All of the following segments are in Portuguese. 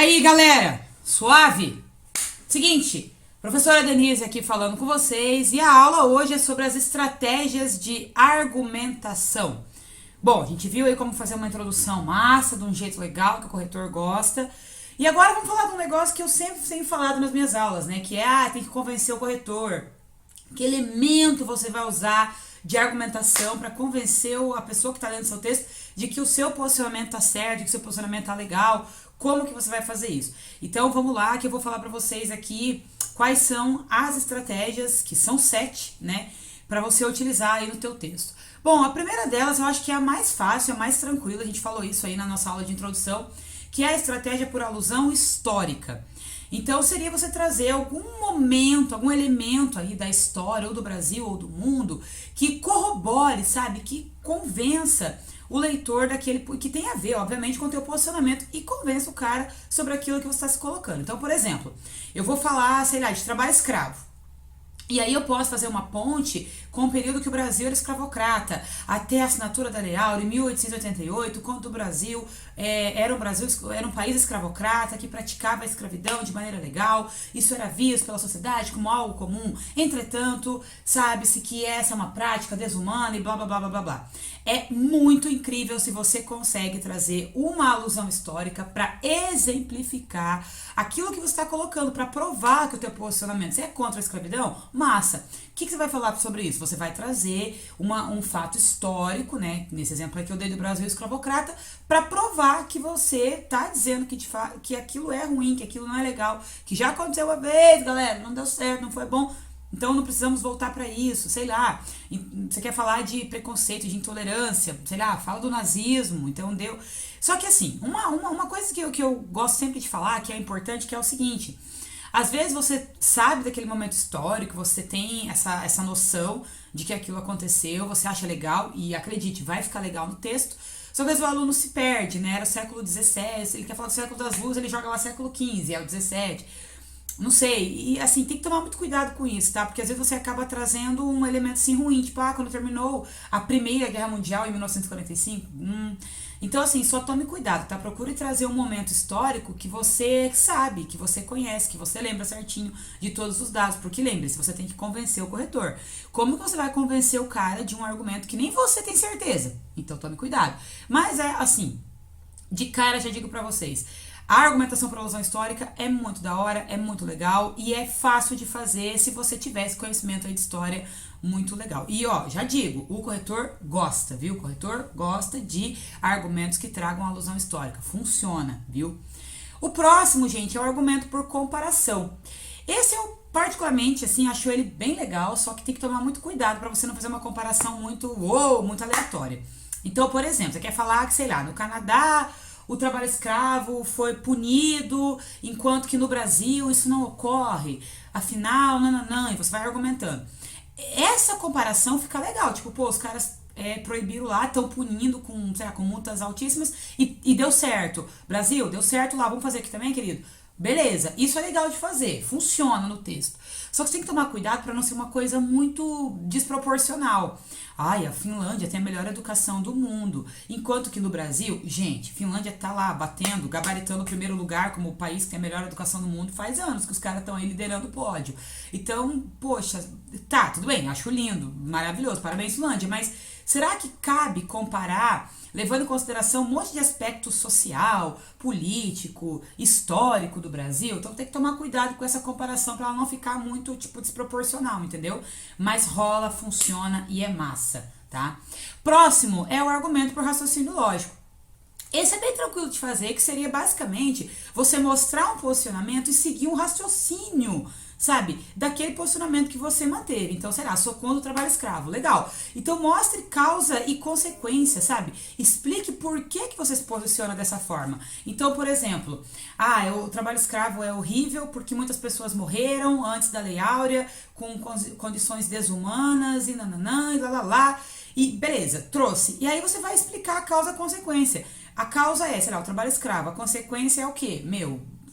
aí, galera? Suave? Seguinte, professora Denise aqui falando com vocês e a aula hoje é sobre as estratégias de argumentação. Bom, a gente viu aí como fazer uma introdução massa, de um jeito legal, que o corretor gosta. E agora vamos falar de um negócio que eu sempre tenho falado nas minhas aulas, né? Que é, tem que convencer o corretor. Que elemento você vai usar de argumentação para convencer a pessoa que está lendo seu texto de que o seu posicionamento está certo, de que o seu posicionamento está legal, como que você vai fazer isso. Então vamos lá que eu vou falar para vocês aqui quais são as estratégias, que são 7, né, para você utilizar aí no teu texto. Bom, a primeira delas eu acho que é a mais fácil, a mais tranquila, a gente falou isso aí na nossa aula de introdução, que é a estratégia por alusão histórica. Então seria você trazer algum momento, algum elemento aí da história, ou do Brasil, ou do mundo, que corrobore, sabe, que convença o leitor daquele, que tem a ver, obviamente, com o teu posicionamento e convença o cara sobre aquilo que você está se colocando. Então, por exemplo, eu vou falar, sei lá, de trabalho escravo. E aí eu posso fazer uma ponte com o período que o Brasil era escravocrata, até a assinatura da Lei Áurea, em 1888, quando o Brasil era um país escravocrata que praticava a escravidão de maneira legal, isso era visto pela sociedade como algo comum. Entretanto, sabe-se que essa é uma prática desumana e blá blá blá blá blá blá. É muito incrível se você consegue trazer uma alusão histórica para exemplificar aquilo que você está colocando, para provar que o teu posicionamento, você é contra a escravidão? Massa. O que você vai falar sobre isso? Você vai trazer um fato histórico, né? Nesse exemplo aqui eu dei do Brasil escravocrata, para provar que você tá dizendo que aquilo é ruim, que aquilo não é legal, que já aconteceu uma vez, galera, não deu certo, não foi bom. Então não precisamos voltar para isso, sei lá. Você quer falar de preconceito, de intolerância, sei lá, fala do nazismo, então deu. Só que assim, uma coisa que eu gosto sempre de falar, que é importante, que é o seguinte: às vezes você sabe daquele momento histórico, você tem essa noção de que aquilo aconteceu, você acha legal, e acredite, vai ficar legal no texto. Só que às vezes o aluno se perde, né? Era o século XVII, ele quer falar do século das luzes, ele joga lá século XV, é o XVII. Não sei, e assim, tem que tomar muito cuidado com isso, tá? Porque às vezes você acaba trazendo um elemento assim ruim, tipo, quando terminou a Primeira Guerra Mundial em 1945, Então assim, só tome cuidado, tá? Procure trazer um momento histórico que você sabe, que você conhece, que você lembra certinho de todos os dados, porque lembre-se, você tem que convencer o corretor. Como que você vai convencer o cara de um argumento que nem você tem certeza? Então tome cuidado. Mas é assim, de cara já digo pra vocês, a argumentação por alusão histórica é muito da hora, é muito legal e é fácil de fazer se você tivesse conhecimento aí de história muito legal. E ó, já digo, o corretor gosta, viu? O corretor gosta de argumentos que tragam alusão histórica. Funciona, viu? O próximo, gente, é o argumento por comparação. Esse eu particularmente, assim, acho ele bem legal, só que tem que tomar muito cuidado para você não fazer uma comparação muito aleatória. Então, por exemplo, você quer falar que, sei lá, no Canadá o trabalho escravo foi punido, enquanto que no Brasil isso não ocorre. Afinal, nananã, e você vai argumentando. Essa comparação fica legal, tipo, pô, os caras proibiram lá, estão punindo com, sei lá, com multas altíssimas e deu certo. Brasil, deu certo lá, vamos fazer aqui também, querido? Beleza, isso é legal de fazer, funciona no texto. Só que você tem que tomar cuidado para não ser uma coisa muito desproporcional. Ai, a Finlândia tem a melhor educação do mundo. Enquanto que no Brasil, gente, Finlândia tá lá batendo, gabaritando o primeiro lugar como o país que tem a melhor educação do mundo. Faz anos que os caras estão aí liderando o pódio. Então, poxa, tá, tudo bem, acho lindo, maravilhoso, parabéns Finlândia, mas será que cabe comparar, levando em consideração um monte de aspecto social, político, histórico do Brasil? Então tem que tomar cuidado com essa comparação para ela não ficar muito, tipo, desproporcional, entendeu? Mas rola, funciona e é massa, tá? Próximo é o argumento por raciocínio lógico. Esse é bem tranquilo de fazer, que seria basicamente você mostrar um posicionamento e seguir um raciocínio, sabe, daquele posicionamento que você manteve. Então, sei lá, sou contra o trabalho escravo, legal. Então mostre causa e consequência, sabe? Explique por que você se posiciona dessa forma. Então, por exemplo, o trabalho escravo é horrível porque muitas pessoas morreram antes da Lei Áurea, com condições desumanas e nananã e lá. E beleza, trouxe. E aí você vai explicar a causa e a consequência. A causa é, sei lá, o trabalho escravo. A consequência é o quê?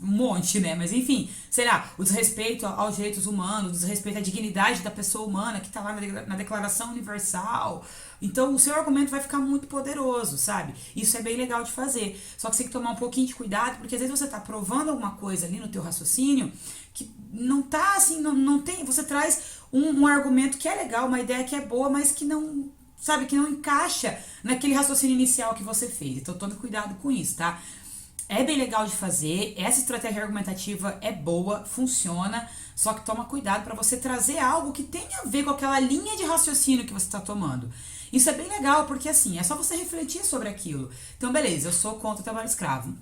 um monte, né? Mas enfim, sei lá, o desrespeito aos direitos humanos, o desrespeito à dignidade da pessoa humana que tá lá na Declaração Universal. Então o seu argumento vai ficar muito poderoso, sabe? Isso é bem legal de fazer. Só que você tem que tomar um pouquinho de cuidado, porque às vezes você tá provando alguma coisa ali no teu raciocínio que não tá assim, não tem. Você traz um argumento que é legal, uma ideia que é boa, mas que não, sabe, que não encaixa naquele raciocínio inicial que você fez. Então tome cuidado com isso, tá? É bem legal de fazer, essa estratégia argumentativa é boa, funciona, só que toma cuidado para você trazer algo que tenha a ver com aquela linha de raciocínio que você está tomando. Isso é bem legal, porque assim, é só você refletir sobre aquilo. Então, beleza, eu sou contra o trabalho escravo.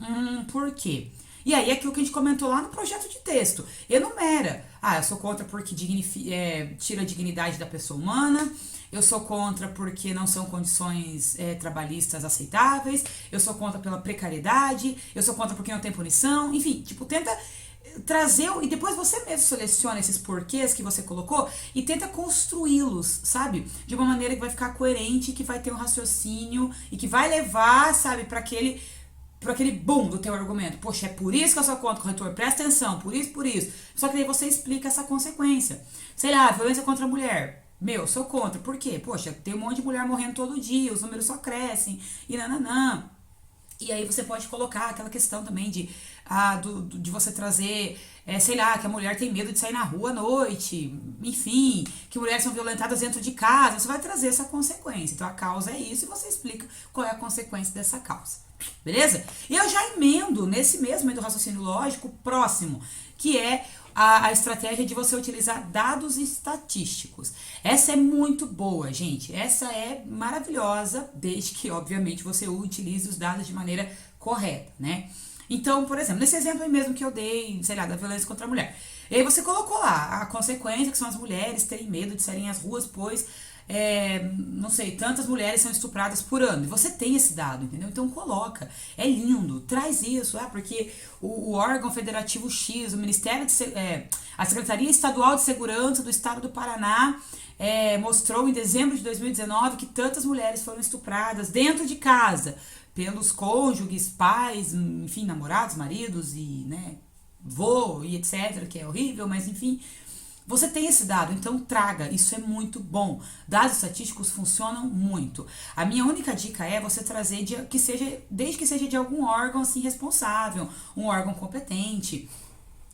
Por quê? E aí, aquilo que a gente comentou lá no projeto de texto. Enumera. Ah, eu sou contra porque tira a dignidade da pessoa humana. Eu sou contra porque não são condições trabalhistas aceitáveis. Eu sou contra pela precariedade. Eu sou contra porque não tem punição. Enfim, tipo, tenta trazer, e depois você mesmo seleciona esses porquês que você colocou e tenta construí-los, sabe? De uma maneira que vai ficar coerente, que vai ter um raciocínio e que vai levar, sabe, para aquele boom do teu argumento. Poxa, é por isso que eu sou contra, corretor, presta atenção, por isso, por isso. Só que daí você explica essa consequência. Sei lá, violência contra a mulher. Meu, sou contra. Por quê? Poxa, tem um monte de mulher morrendo todo dia, os números só crescem, e nananã. E aí você pode colocar aquela questão também de você trazer, sei lá, que a mulher tem medo de sair na rua à noite, enfim, que mulheres são violentadas dentro de casa. Você vai trazer essa consequência. Então a causa é isso e você explica qual é a consequência dessa causa. Beleza? E eu já emendo nesse mesmo do raciocínio lógico próximo, que é a estratégia de você utilizar dados estatísticos. Essa é muito boa, gente. Essa é maravilhosa, desde que, obviamente, você utilize os dados de maneira correta, né? Então, por exemplo, nesse exemplo aí mesmo que eu dei, sei lá, da violência contra a mulher. E aí você colocou lá a consequência, que são as mulheres terem medo de saírem às ruas, pois não sei, tantas mulheres são estupradas por ano. E você tem esse dado, entendeu? Então coloca. É lindo. Traz isso, porque o órgão federativo X, o Ministério a Secretaria Estadual de Segurança do Estado do Paraná mostrou em dezembro de 2019 que tantas mulheres foram estupradas dentro de casa pelos cônjuges, pais, enfim, namorados, maridos e, né, vô e etc, que é horrível, mas enfim, você tem esse dado, então traga, isso é muito bom. Dados estatísticos funcionam muito. A minha única dica é você trazer desde que seja de algum órgão assim responsável, um órgão competente.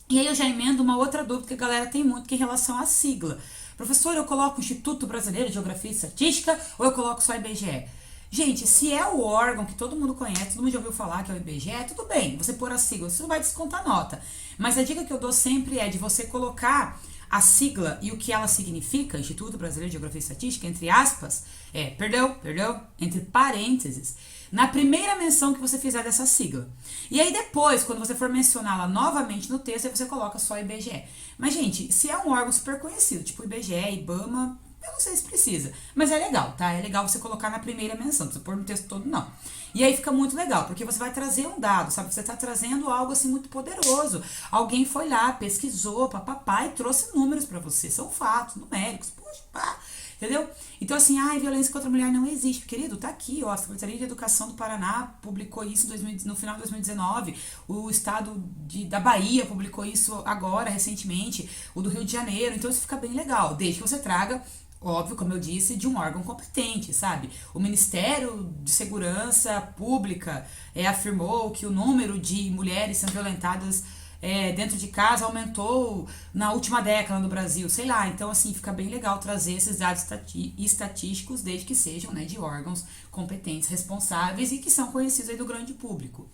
E aí eu já emendo uma outra dúvida que a galera tem muito, que é em relação à sigla. Professor, eu coloco o Instituto Brasileiro de Geografia e Estatística ou eu coloco só IBGE? Gente, se é o órgão que todo mundo conhece, todo mundo já ouviu falar que é o IBGE, tudo bem, você pôr a sigla, você não vai descontar nota. Mas a dica que eu dou sempre é de você colocar a sigla e o que ela significa, Instituto Brasileiro de Geografia e Estatística, entre aspas, entre parênteses, na primeira menção que você fizer dessa sigla. E aí depois, quando você for mencioná-la novamente no texto, aí você coloca só IBGE. Mas, gente, se é um órgão super conhecido, tipo IBGE, IBAMA, eu não sei se precisa, mas é legal, tá? É legal você colocar na primeira menção, não precisa pôr no texto todo, não. E aí fica muito legal, porque você vai trazer um dado, sabe? Você tá trazendo algo assim muito poderoso. Alguém foi lá, pesquisou, papapá, e trouxe números pra você. São fatos, numéricos, puxa, pá. Entendeu? Então, assim, violência contra a mulher não existe. Querido, tá aqui, ó. A Secretaria de Educação do Paraná publicou isso no final de 2019. O estado da Bahia publicou isso agora, recentemente. O do Rio de Janeiro. Então, isso fica bem legal. Desde que você traga, óbvio, como eu disse, de um órgão competente, sabe? O Ministério de Segurança Pública afirmou que o número de mulheres sendo violentadas dentro de casa aumentou na última década no Brasil, sei lá. Então, assim, fica bem legal trazer esses dados estatísticos, desde que sejam, né, de órgãos competentes, responsáveis e que são conhecidos aí do grande público.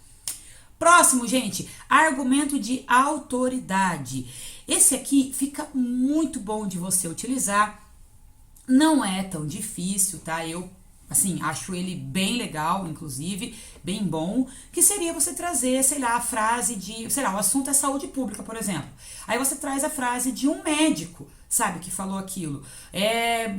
Próximo, gente, argumento de autoridade. Esse aqui fica muito bom de você utilizar. Não é tão difícil, tá? Eu, assim, acho ele bem legal, inclusive, bem bom, que seria você trazer, sei lá, a frase de, sei lá, o assunto é saúde pública, por exemplo. Aí você traz a frase de um médico, sabe, que falou aquilo.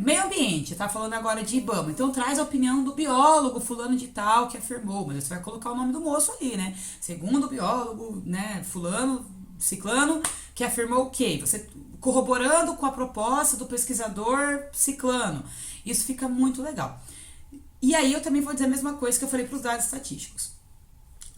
Meio ambiente, tá falando agora de IBAMA. Então traz a opinião do biólogo fulano de tal que afirmou, mas você vai colocar o nome do moço ali, né? Segundo o biólogo, né, fulano, ciclano, que afirmou o quê? Você corroborando com a proposta do pesquisador ciclano. Isso fica muito legal. E aí eu também vou dizer a mesma coisa que eu falei para os dados estatísticos.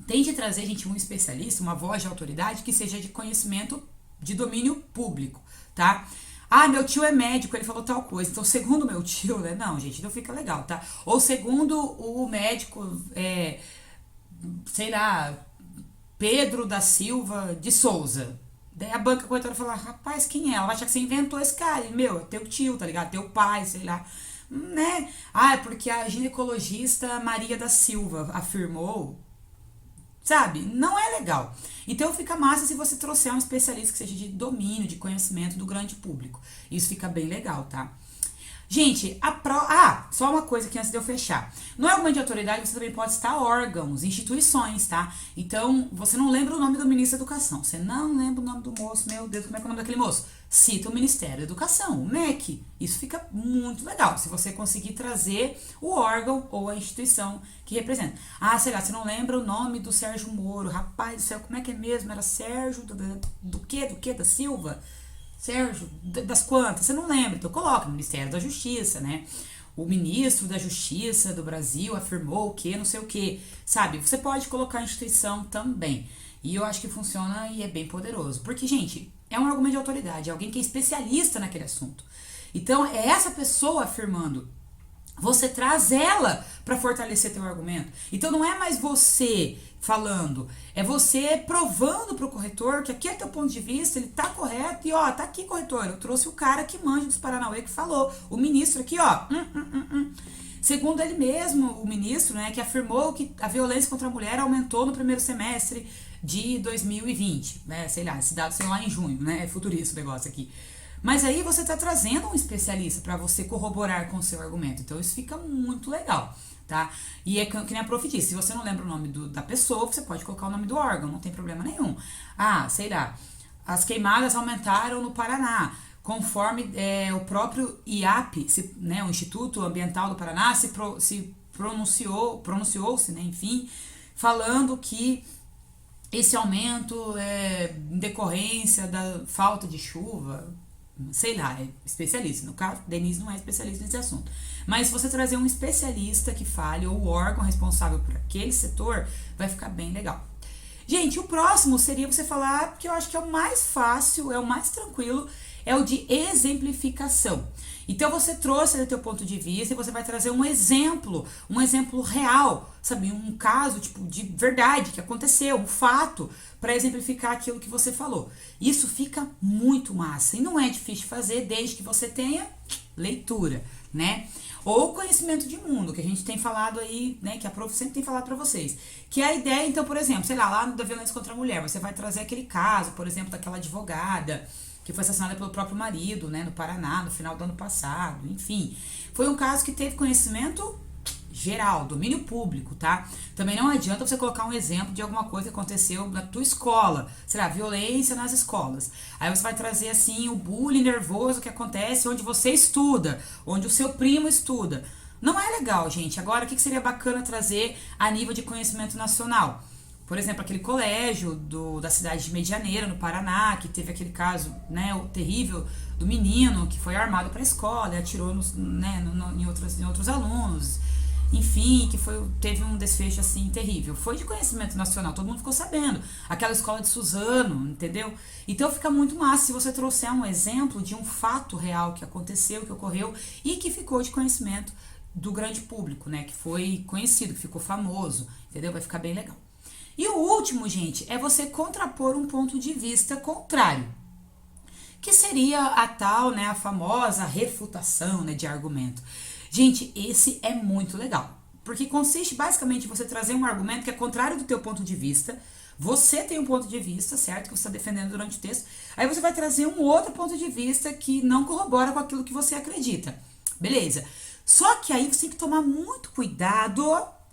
Tente trazer, gente, um especialista, uma voz de autoridade que seja de conhecimento de domínio público, tá? Ah, meu tio é médico, ele falou tal coisa. Então, segundo meu tio, né? Não, gente, não fica legal, tá? Ou segundo o médico, sei lá, Pedro da Silva de Souza. Daí a banca corretora fala, rapaz, quem é? Ela vai achar que você inventou esse cara. E, meu, é teu tio, tá ligado? Teu pai, sei lá. Né? Ah, é porque a ginecologista Maria da Silva afirmou, sabe? Não é legal. Então fica massa se você trouxer um especialista que seja de domínio, de conhecimento do grande público. Isso fica bem legal, tá? Gente, só uma coisa aqui antes de eu fechar. No argumento de autoridade, você também pode citar órgãos, instituições, tá? Então, você não lembra o nome do ministro da Educação. Você não lembra o nome do moço, meu Deus, como é que é o nome daquele moço? Cita o Ministério da Educação, o MEC. Isso fica muito legal, se você conseguir trazer o órgão ou a instituição que representa. Ah, sei lá, você não lembra o nome do Sérgio Moro. Rapaz do céu, como é que é mesmo? Era Sérgio do quê? Da Silva? Sérgio, das quantas? Você não lembra, então coloca no Ministério da Justiça, né? O ministro da Justiça do Brasil afirmou o que, não sei o que, sabe? Você pode colocar a instituição também. E eu acho que funciona e é bem poderoso. Porque, gente, é um argumento de autoridade, é alguém que é especialista naquele assunto. Então, é essa pessoa afirmando. Você traz ela para fortalecer teu argumento. Então não é mais você falando, é você provando pro corretor que aquele teu ponto de vista, ele tá correto e ó, tá aqui, corretor, eu trouxe o cara que manja dos Paranauê que falou, o ministro aqui, ó. Segundo ele mesmo, o ministro, né, que afirmou que a violência contra a mulher aumentou no primeiro semestre de 2020, né, sei lá, esse dado saiu lá em junho, né, é futurista o negócio aqui. Mas aí você está trazendo um especialista para você corroborar com o seu argumento. Então isso fica muito legal, tá? E é que nem a prof disse, se você não lembra o nome da pessoa, você pode colocar o nome do órgão, não tem problema nenhum. Ah, sei lá, as queimadas aumentaram no Paraná, conforme o próprio IAP, né, o Instituto Ambiental do Paraná, se pronunciou-se, né, enfim, falando que esse aumento é em decorrência da falta de chuva, sei lá, é especialista. No caso, Denise não é especialista nesse assunto. Mas se você trazer um especialista que fale, ou o órgão responsável por aquele setor, vai ficar bem legal. Gente, o próximo seria você falar, que eu acho que é o mais fácil, é o mais tranquilo, é o de exemplificação. Então você trouxe do teu ponto de vista e você vai trazer um exemplo real, sabe? Um caso tipo de verdade que aconteceu, um fato, para exemplificar aquilo que você falou. Isso fica muito massa e não é difícil de fazer desde que você tenha leitura, né? Ou conhecimento de mundo, que a gente tem falado aí, né, que a prof sempre tem falado para vocês. Que é a ideia, então, por exemplo, sei lá da violência contra a mulher, você vai trazer aquele caso, por exemplo, daquela advogada que foi assassinada pelo próprio marido, né, no Paraná, no final do ano passado, enfim. Foi um caso que teve conhecimento geral, domínio público, tá? Também não adianta você colocar um exemplo de alguma coisa que aconteceu na tua escola, sei lá, violência nas escolas. Aí você vai trazer, assim, o bullying nervoso que acontece onde você estuda, onde o seu primo estuda. Não é legal, gente. Agora, o que seria bacana trazer a nível de conhecimento nacional? Por exemplo, aquele colégio da cidade de Medianeira, no Paraná, que teve aquele caso, né, o terrível do menino que foi armado para a escola e atirou em outros alunos. Enfim, que teve um desfecho assim terrível. Foi de conhecimento nacional, todo mundo ficou sabendo. Aquela escola de Suzano, entendeu? Então fica muito massa se você trouxer um exemplo de um fato real que aconteceu, que ocorreu e que ficou de conhecimento do grande público, né? Que foi conhecido, que ficou famoso, entendeu? Vai ficar bem legal. E o último, gente, é você contrapor um ponto de vista contrário, que seria a tal, né, a famosa refutação, né, de argumento. Gente, esse é muito legal, porque consiste basicamente em você trazer um argumento que é contrário do teu ponto de vista. Você tem um ponto de vista, certo, que você está defendendo durante o texto, aí você vai trazer um outro ponto de vista que não corrobora com aquilo que você acredita, beleza? Só que aí você tem que tomar muito cuidado.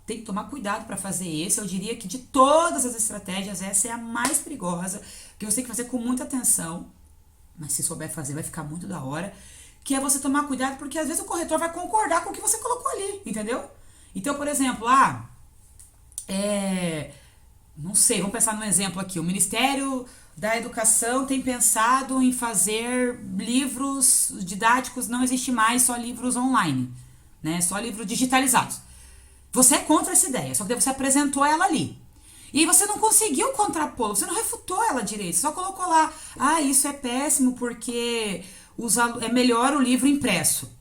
Tem que tomar cuidado para fazer esse. Eu diria que de todas as estratégias, essa é a mais perigosa, que você tem que fazer com muita atenção, mas se souber fazer vai ficar muito da hora, que é você tomar cuidado, porque às vezes o corretor vai concordar com o que você colocou ali, entendeu? Então, por exemplo, não sei, vamos pensar num exemplo aqui. O Ministério da Educação tem pensado em fazer livros didáticos, não existe mais só livros online, né? Só livros digitalizados. Você é contra essa ideia, só que você apresentou ela ali. E aí você não conseguiu contrapô-lo, você não refutou ela direito, só colocou lá, ah, isso é péssimo porque é melhor o livro impresso.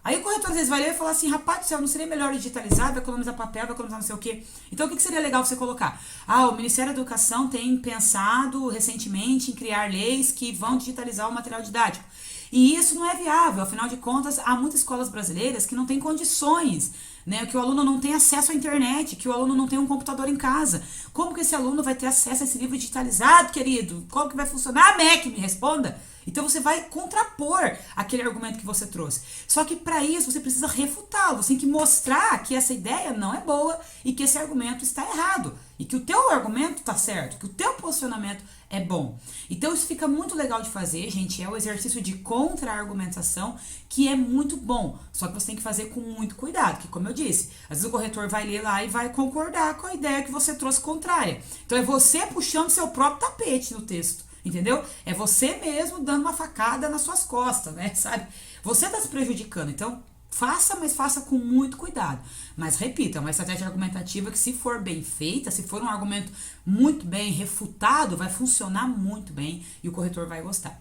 Aí o corretor às vezes vai ler e falar assim, rapaz do céu, não seria melhor digitalizar, vai economizar papel, vai economizar não sei o quê. Então o que seria legal você colocar? Ah, o Ministério da Educação tem pensado recentemente em criar leis que vão digitalizar o material didático. E isso não é viável, afinal de contas, há muitas escolas brasileiras que não têm condições, né? Que o aluno não tem acesso à internet, que o aluno não tem um computador em casa. Como que esse aluno vai ter acesso a esse livro digitalizado, querido? Como que vai funcionar? MEC, me responda! Então você vai contrapor aquele argumento que você trouxe. Só que para isso você precisa refutá-lo, você tem que mostrar que essa ideia não é boa e que esse argumento está errado. E que o teu argumento está certo, que o teu posicionamento é bom. Então isso fica muito legal de fazer, gente, é o exercício de contra-argumentação que é muito bom. Só que você tem que fazer com muito cuidado, que como eu disse, às vezes o corretor vai ler lá e vai concordar com a ideia que você trouxe contrária. Então é você puxando seu próprio tapete no texto. Entendeu? É você mesmo dando uma facada nas suas costas, né? Sabe? Você está se prejudicando. Então, faça, mas faça com muito cuidado. Mas, repita, é uma estratégia argumentativa que, se for bem feita, se for um argumento muito bem refutado, vai funcionar muito bem e o corretor vai gostar.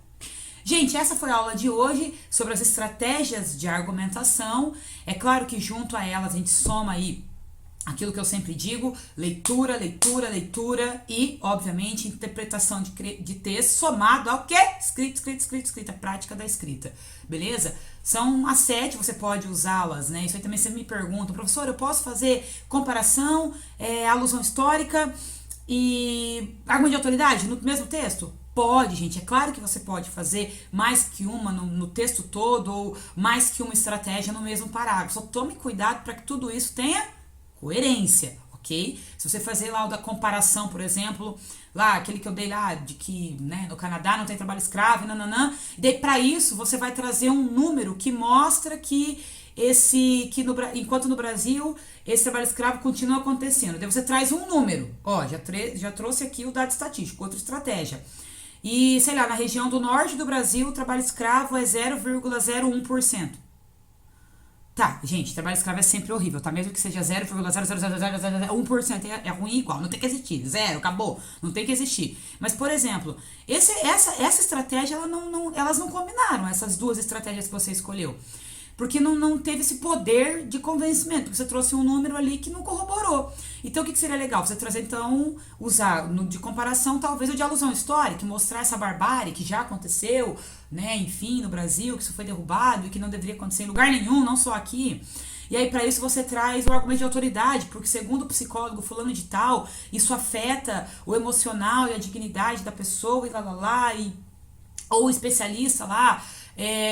Gente, essa foi a aula de hoje sobre as estratégias de argumentação. É claro que junto a elas a gente soma aí aquilo que eu sempre digo, leitura, leitura, leitura e, obviamente, interpretação de texto somado ao quê? Escrita, prática da escrita, beleza? São as 7, você pode usá-las, né? Isso aí também você me pergunta, professor, eu posso fazer comparação, alusão histórica e argumento de autoridade no mesmo texto? Pode, gente, é claro que você pode fazer mais que uma no texto todo ou mais que uma estratégia no mesmo parágrafo. Só tome cuidado para que tudo isso tenha coerência, ok? Se você fazer lá o da comparação, por exemplo, lá, aquele que eu dei lá, de que, né, no Canadá não tem trabalho escravo, nananã, e daí para isso você vai trazer um número que mostra que enquanto no Brasil esse trabalho escravo continua acontecendo. Daí você traz um número, ó, já trouxe aqui o dado estatístico, outra estratégia. E, sei lá, na região do norte do Brasil o trabalho escravo é 0,01%. Tá, gente, trabalho escravo é sempre horrível, tá? Mesmo que seja 0,00001% é ruim igual, não tem que existir, zero, acabou, não tem que existir. Mas, por exemplo, essa estratégia, elas não combinaram, essas duas estratégias que você escolheu. Porque não teve esse poder de convencimento, porque você trouxe um número ali que não corroborou. Então, o que seria legal? Você trazer, então, usar de comparação, talvez o de alusão histórica, mostrar essa barbárie que já aconteceu, né, enfim, no Brasil, que isso foi derrubado e que não deveria acontecer em lugar nenhum, não só aqui. E aí, para isso, você traz o argumento de autoridade, porque segundo o psicólogo fulano de tal, isso afeta o emocional e a dignidade da pessoa, ou o especialista lá,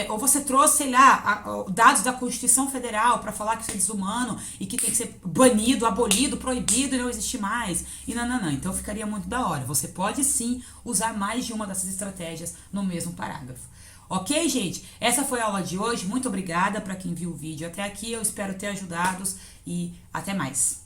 ou você trouxe, sei lá, dados da Constituição Federal para falar que isso é desumano e que tem que ser banido, abolido, proibido e não existe mais. E não. Então ficaria muito da hora. Você pode sim usar mais de uma dessas estratégias no mesmo parágrafo. Ok, gente? Essa foi a aula de hoje. Muito obrigada para quem viu o vídeo até aqui. Eu espero ter ajudado e até mais.